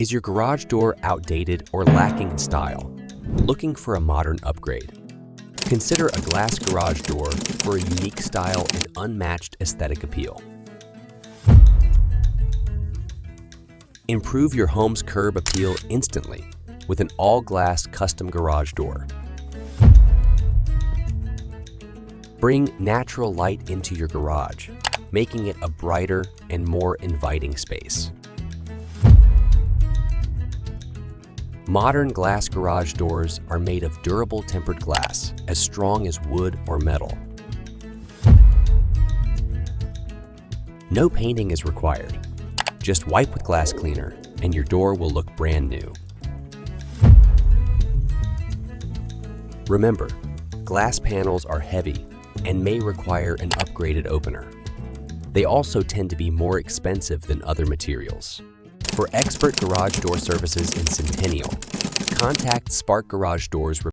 Is your garage door outdated or lacking in style? Looking for a modern upgrade? Consider a glass garage door for a unique style and unmatched aesthetic appeal. Improve your home's curb appeal instantly with an all-glass custom garage door. Bring natural light into your garage, making it a brighter and more inviting space. Modern glass garage doors are made of durable tempered glass, as strong as wood or metal. No painting is required. Just wipe with glass cleaner, and your door will look brand new. Remember, glass panels are heavy and may require an upgraded opener. They also tend to be more expensive than other materials. For expert garage door services in Centennial, contact Spark Garage Doors